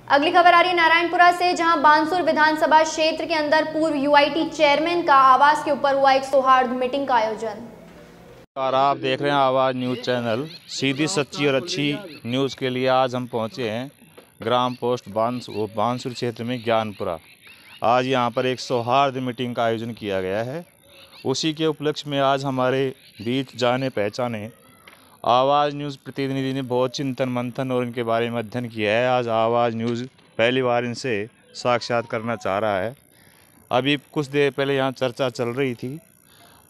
अगली खबर आ रही है नारायणपुरा से, जहां बानसूर विधानसभा क्षेत्र के अंदर पूर्व यूआईटी चेयरमैन का आवास के ऊपर हुआ एक सौहार्द मीटिंग का आयोजन। और आप देख रहे हैं आवाज़ न्यूज़ चैनल। सीधी सच्ची और अच्छी न्यूज़ के लिए आज हम पहुंचे हैं ग्राम पोस्ट बानसूर क्षेत्र में ज्ञानपुरा। आज यहां पर एक सौहार्द मीटिंग का आयोजन किया गया है। उसी के उपलक्ष्य में आज हमारे बीच जाने पहचाने आवाज़ न्यूज़ प्रतिनिधि ने बहुत चिंतन मंथन और इनके बारे में अध्ययन किया है। आज आवाज़ न्यूज़ पहली बार इनसे साक्षात करना चाह रहा है। अभी कुछ देर पहले यहाँ चर्चा चल रही थी।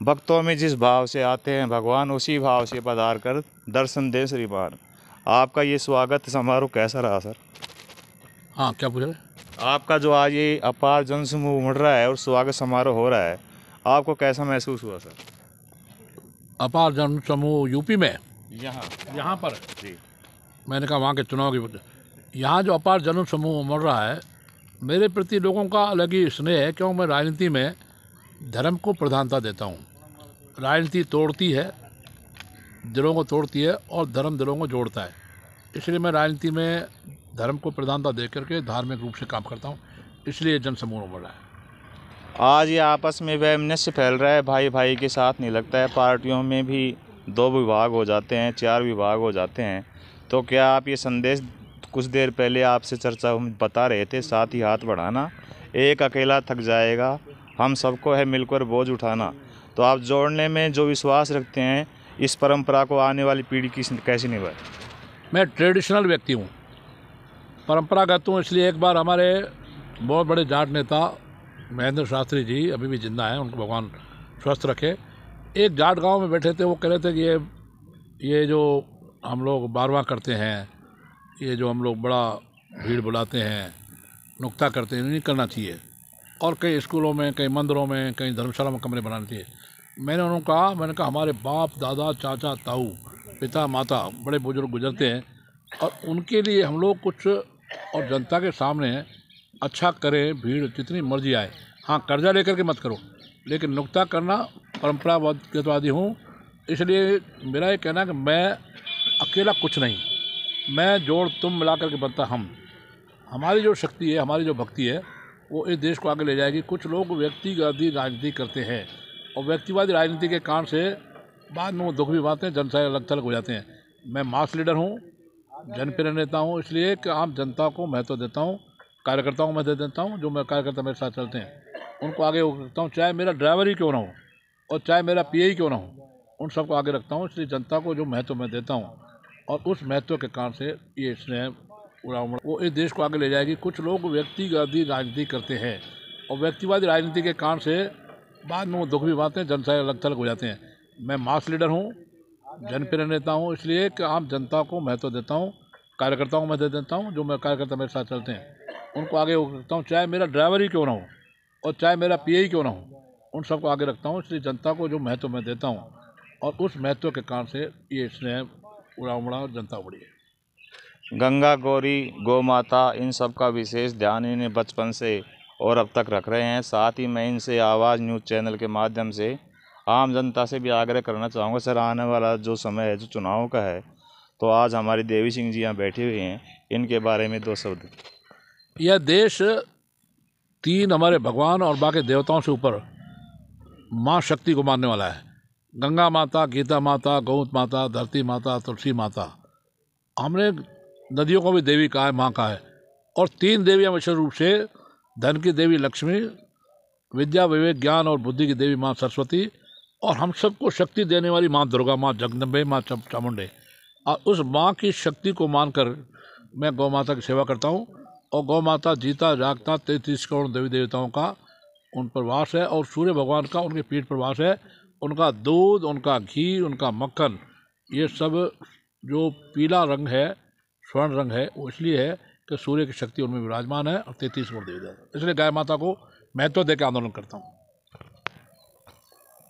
भक्तों में जिस भाव से आते हैं भगवान, उसी भाव से पधार कर दर्शन दे श्रीमान। आपका ये स्वागत समारोह कैसा रहा सर? हाँ, क्या पूछ रहे? आपका जो आज ये अपार जनसमूह उमड़ रहा है और स्वागत समारोह हो रहा है, आपको कैसा महसूस हुआ सर? अपार जन समूह यूपी में यहाँ पर जी, मैंने कहा वहाँ के चुनाव की वजह, यहाँ जो अपार जन समूह उमड़ रहा है, मेरे प्रति लोगों का अलग ही स्नेह है, क्योंकि मैं राजनीति में धर्म को प्रधानता देता हूँ। राजनीति तोड़ती है, दिलों को तोड़ती है, और धर्म दिलों को जोड़ता है। इसलिए मैं राजनीति में धर्म को प्रधानता दे करके धार्मिक रूप से काम करता हूँ, इसलिए जनसमूह उमड़ रहा है। आज ये आपस में वैमनस्य फैल रहा है, भाई भाई के साथ नहीं लगता है। पार्टियों में भी 2 विभाग हो जाते हैं, 4 विभाग हो जाते हैं। तो क्या आप ये संदेश, कुछ देर पहले आपसे चर्चा हम बता रहे थे, साथ ही हाथ बढ़ाना, एक अकेला थक जाएगा, हम सबको है मिलकर बोझ उठाना। तो आप जोड़ने में जो विश्वास रखते हैं, इस परंपरा को आने वाली पीढ़ी की कैसे निभाए? मैं ट्रेडिशनल व्यक्ति हूँ, परंपरागत हूँ। इसलिए एक बार हमारे बहुत बड़े जाट नेता महेंद्र शास्त्री जी अभी भी जिंदा हैं, उनको भगवान स्वस्थ रखे, एक जाट गांव में बैठे थे। वो कह रहे थे कि ये जो हम लोग बारवा करते हैं, ये जो हम लोग बड़ा भीड़ बुलाते हैं, नुक्ता करते हैं, नहीं करना चाहिए, और कई स्कूलों में, कई मंदिरों में, कई धर्मशाला में कमरे बनाने चाहिए। मैंने कहा हमारे बाप दादा चाचा ताऊ पिता माता बड़े बुजुर्ग गुजरते हैं, और उनके लिए हम लोग कुछ और जनता के सामने अच्छा करें। भीड़ जितनी मर्जी आए, हाँ कर्जा लेकर के मत करो, लेकिन नुक्ता करना परंपरावादी हूँ। इसलिए मेरा ये कहना है कि मैं अकेला कुछ नहीं, मैं जोड़ तुम मिला करके बनता हम। हमारी जो शक्ति है, हमारी जो भक्ति है, वो इस देश को आगे ले जाएगी। कुछ लोग व्यक्तिवादी राजनीति करते हैं, और व्यक्तिवादी राजनीति के कारण से बाद में वो दुख भी पाते हैं, जन से अलग थलग हो जाते हैं। मैं मास लीडर हूँ, जनप्रिय नेता हूँ, इसलिए कि आम जनता को महत्व देता हूँ, कार्यकर्ताओं को महत्व देता हूँ। जो मैं कार्यकर्ता मेरे साथ चलते हैं उनको आगे रखता हूँ, चाहे मेरा ड्राइवर ही क्यों ना हो और चाहे मेरा पीए ही क्यों ना हो, उन सबको आगे रखता हूँ। इसलिए जनता को जो महत्व मैं देता हूँ, और उस महत्व के कारण से ये स्नेह पूरा वो इस देश को आगे ले जाएगी। कुछ लोग व्यक्तिवादी राजनीति करते हैं, और व्यक्तिवादी राजनीति के कारण से बाद में वो दुख भी पाते हैं, जन से अलग थलग हो जाते हैं। मैं मास लीडर हूँ, जनप्रिय नेता हूँ, इसलिए कि आम जनता को महत्व देता हूँ, कार्यकर्ताओं को महत्व देता हूँ। जो मैं कार्यकर्ता मेरे साथ चलते हैं उनको आगे रखता हूँ, चाहे मेरा ड्राइवर ही क्यों ना हो और चाहे मेरा पीए ही क्यों ना हो, उन सबको आगे रखता हूँ। इसलिए जनता को जो महत्व मैं देता हूँ, और उस महत्व के कारण से ये स्नेह पूरा उमड़ा और जनता उमड़ी है। गंगा गौरी, गौ माता, इन सब का विशेष ध्यान इन्हें बचपन से और अब तक रख रहे हैं। साथ ही मैं इनसे आवाज़ न्यूज़ चैनल के माध्यम से आम जनता से भी आग्रह करना चाहूँगा। सर, आने वाला जो समय है, जो चुनाव का है, तो आज हमारे देवी सिंह जी यहाँ बैठे हुए हैं, इनके बारे में 2 शब्द। यह देश 3 हमारे भगवान और बाकी देवताओं से ऊपर माँ शक्ति को मानने वाला है। गंगा माता, गीता माता, गौ माता, धरती माता, तुलसी माता। हमने नदियों को भी देवी कहा है, माँ कहा है। और 3 देवियाँ विशेष रूप से, धन की देवी लक्ष्मी, विद्या विवेक ज्ञान और बुद्धि की देवी माँ सरस्वती, और हम सबको शक्ति देने वाली माँ दुर्गा, माँ जगदम्बे, माँ चामुंडे। और उस माँ की शक्ति को मानकर मैं गौ माता की सेवा करता हूँ। और गौ माता जीता जागता 33 करोड़ देवी देवताओं का उन पर वास है, और सूर्य भगवान का उनके पीठ पर वास है। उनका दूध, उनका घी, उनका मक्खन, ये सब जो पीला रंग है, स्वर्ण रंग है, वो इसलिए है कि सूर्य की शक्ति उनमें विराजमान है, और 33 करोड़ देवी देवता। इसलिए गाय माता को महत्व देकर आंदोलन करता हूँ।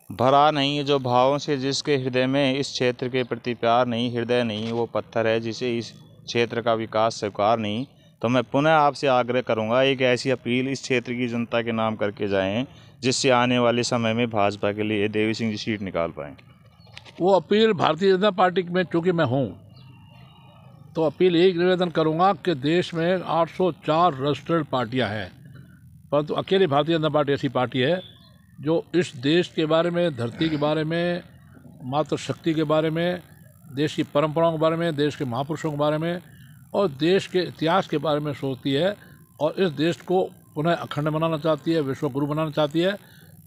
भरा नहीं, जो भावों से जिसके हृदय में इस क्षेत्र के प्रति प्यार नहीं, हृदय नहीं, वो पत्थर है जिसे इस क्षेत्र का विकास स्वीकार नहीं। तो मैं पुनः आपसे आग्रह करूंगा, एक ऐसी अपील इस क्षेत्र की जनता के नाम करके जाएं, जिससे आने वाले समय में भाजपा के लिए देवी सिंह जी सीट निकाल पाएँ। वो अपील भारतीय जनता पार्टी में चूँकि मैं हूँ, तो अपील यही निवेदन करूंगा कि देश में 804 रजिस्टर्ड पार्टियां हैं, परंतु अकेली भारतीय जनता पार्टी ऐसी पार्टी है जो इस देश के बारे में, धरती के बारे में, मातृशक्ति के बारे में, देश की परंपराओं के बारे में, देश के महापुरुषों के बारे में और देश के इतिहास के बारे में सोचती है और इस देश को पुनः अखंड बनाना चाहती है, विश्व गुरु बनाना चाहती है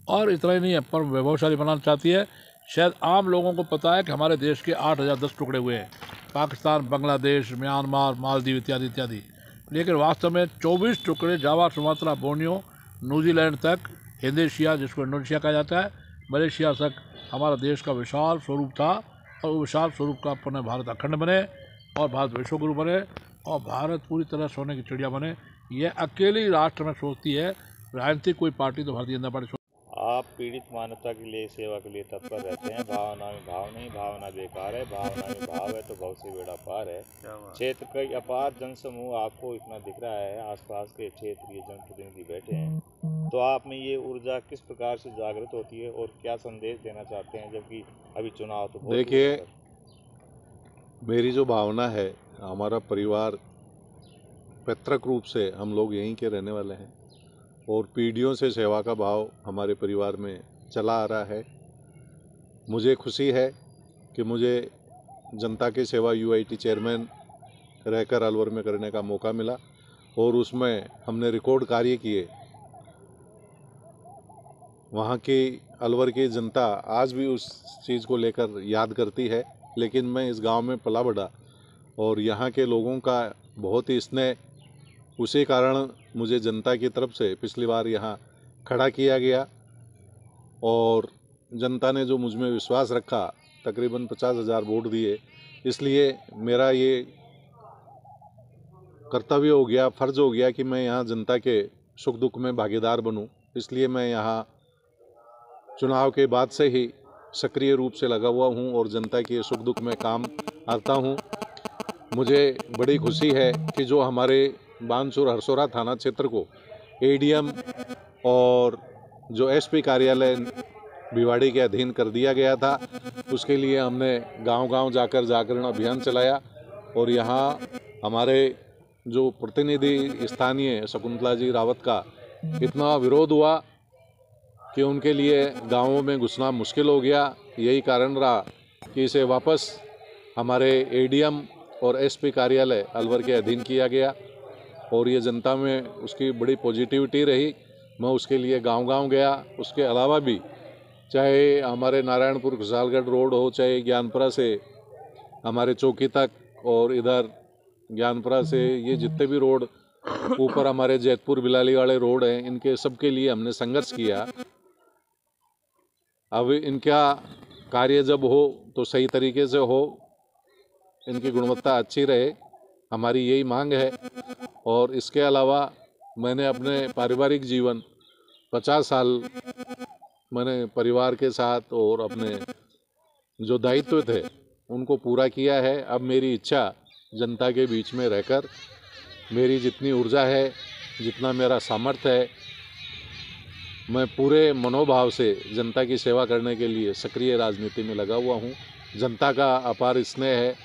और इतना ही नहीं है, परम वैभवशाली बनाना चाहती है। शायद आम लोगों को पता है कि हमारे देश के 8010 टुकड़े हुए हैं, पाकिस्तान, बांग्लादेश, म्यांमार, मालदीव इत्यादि इत्यादि, लेकिन वास्तव में 24 टुकड़े जावा, सुमात्रा, बोर्नियो, न्यूजीलैंड तक, इंडोनेशिया जिसको इंडोनेशिया कहा जाता है, मलेशिया तक हमारा देश का विशाल स्वरूप था और उस विशाल स्वरूप का पुनः भारत अखंड बने और भारत विश्वगुरु बने और भारत पूरी तरह सोने की चिड़िया बने। यह अकेली राष्ट्र में सोचती है, राजनीतिक कोई पार्टी तो भारतीय जनता पार्टी। आप पीड़ित मानवता के लिए, सेवा के लिए तत्पर रहते हैं। भावना में भाव नहीं, भावना बेकार है, भावना में भाव है तो बहुत से बेड़ा पार है। क्षेत्र का अपार जनसमूह आपको इतना दिख रहा है, आसपास के क्षेत्रीय जनप्रतिनिधि बैठे हैं, तो आप में ये ऊर्जा किस प्रकार से जागृत होती है और क्या संदेश देना चाहते हैं, जबकि अभी चुनाव तो बहुत। देखिए, मेरी जो भावना है, हमारा परिवार पैतृक रूप से हम लोग यहीं के रहने वाले हैं और पीढ़ियों से सेवा का भाव हमारे परिवार में चला आ रहा है। मुझे खुशी है कि मुझे जनता की सेवा यूआईटी चेयरमैन रहकर अलवर में करने का मौका मिला और उसमें हमने रिकॉर्ड कार्य किए। वहाँ की अलवर की जनता आज भी उस चीज़ को लेकर याद करती है, लेकिन मैं इस गांव में पला बढ़ा और यहाँ के लोगों का बहुत ही स्नेह, उसी कारण मुझे जनता की तरफ से पिछली बार यहाँ खड़ा किया गया और जनता ने जो मुझ में विश्वास रखा, तकरीबन 50,000 वोट दिए। इसलिए मेरा ये कर्तव्य हो गया, फर्ज हो गया कि मैं यहाँ जनता के सुख दुख में भागीदार बनूं। इसलिए मैं यहाँ चुनाव के बाद से ही सक्रिय रूप से लगा हुआ हूँ और जनता के सुख दुख में काम आता हूँ। मुझे बड़ी खुशी है कि जो हमारे बानसूर हरसोरा थाना क्षेत्र को एडीएम और जो एसपी कार्यालय भिवाड़ी के अधीन कर दिया गया था, उसके लिए हमने गांव-गांव जाकर जागरण अभियान चलाया और यहाँ हमारे जो प्रतिनिधि स्थानीय शकुंतला जी रावत का इतना विरोध हुआ कि उनके लिए गांवों में घुसना मुश्किल हो गया। यही कारण रहा कि इसे वापस हमारे एडीएम और एसपी कार्यालय अलवर के अधीन किया गया और ये जनता में उसकी बड़ी पॉजिटिविटी रही। मैं उसके लिए गांव-गांव गया। उसके अलावा भी चाहे हमारे नारायणपुर खुशालगढ़ रोड हो, चाहे ज्ञानपुरा से हमारे चौकी तक और इधर ज्ञानपुरा से ये जितने भी रोड ऊपर हमारे जैतपुर बिलाली वाले रोड हैं, इनके सबके लिए हमने संघर्ष किया। अब इनका कार्य जब हो तो सही तरीके से हो, इनकी गुणवत्ता अच्छी रहे, हमारी यही मांग है। और इसके अलावा मैंने अपने पारिवारिक जीवन 50 साल मैंने परिवार के साथ और अपने जो दायित्व थे उनको पूरा किया है। अब मेरी इच्छा जनता के बीच में रहकर मेरी जितनी ऊर्जा है, जितना मेरा सामर्थ्य है, मैं पूरे मनोभाव से जनता की सेवा करने के लिए सक्रिय राजनीति में लगा हुआ हूँ। जनता का अपार स्नेह है।